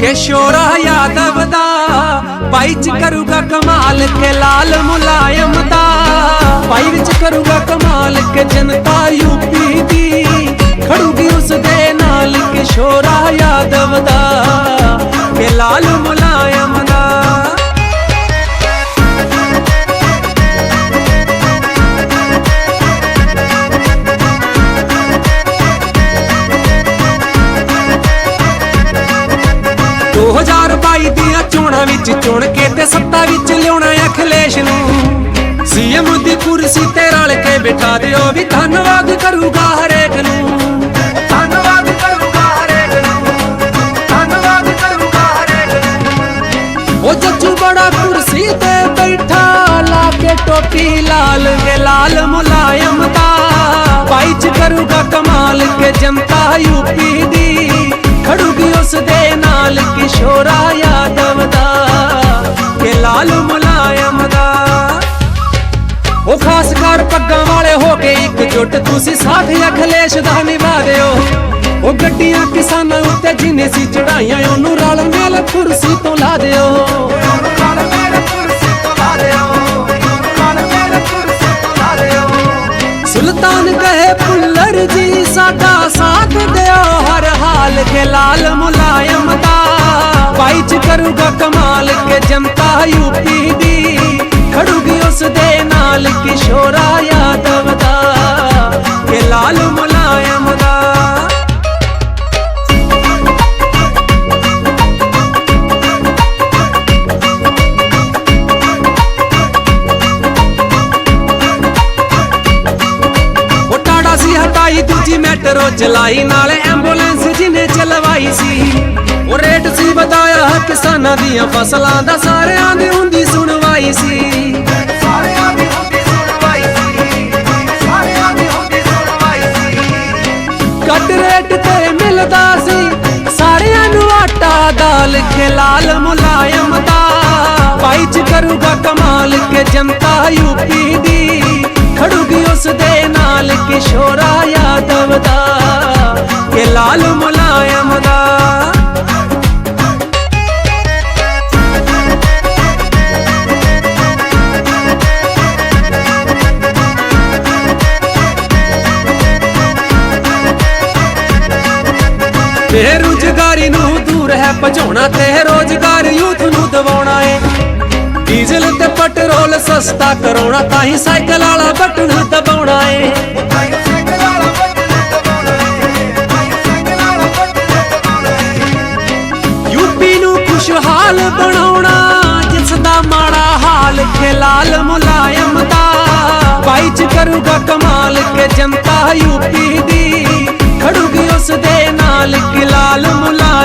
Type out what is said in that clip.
के शोरा यादव दा भाई च करूगा कमाल के लाल मुलायम दा भाई विच करूगा कमाल के जनता यूपी दी खड़ूगी उस दे नाल के शोरा यादव दा के लाल मुलायम दा। दिया चोणा विच चुन के ते सत्ता विच लियाउणा अखिलेश नूं सीएम दी कुर्सी ते रल के बिठा दिओ भी धन्नवाद करूगा हरेक नूं धन्नवाद करूगा हरेक नूं धन्नवाद करूगा हरेक नूं। ओ जज्जू बड़ा कुर्सी ते बैठा ला के टोपी लाल के लाल मुलायम दा भाई च करूगा कमाल के जनता यूपी दी खड़ूगी उस दे नाल किशोरा यादव दा के लाल मुलायम दा। ओ खास कर पग्गां वाले हो के एकजुट तुसी साथ अखिलेश दा निभा दिओ ओ गड्डियां किसानां उत्ते जिन्ने सी चढ़ाइयां ओनू रल मेल कुर्सी तो ला दिओ सुल्तान कहे पुल्लर जी साडा साथ दिओ हर हाल के लाल मुलायम दा भाई च करूगा कमाल के जनता यूपी दी खड़ूगी उस दे नाल किशोरा यादव दा के लाल मुलायम दा। हटाई दूजी मेट्रो चलाई नाले एंबुलेंस जिन्हें चलवाई सी वो रेट सी बताया किसानां दियां फसलां दा सारियां दी हुंदी सुनवाई सी घट रेट ते मिलदा सी सारियां नूं आटा दाल के लाल मुलायम दा भाई च करूगा कमाल के जनता यूपी दी खड़ूगी उस दे नाल किशोरा यादव दा के लाल मुलायम दा। बेरोजगारी नूं दूर है भजाउणा ते रोजगार यूथ नूं दिवाउणा है डीजल ते पेट्रोल सस्ता कराउणा ताही साइकिल वाला बटन दबाउणा है यूपी नूं खुशहाल बनाउणा जिस दा माड़ा हाल के लाल मुलायम दा भाई च करूगा कमाल के जनता यूपी दी खड़ूगी उस दे नाल के लाल मुलायम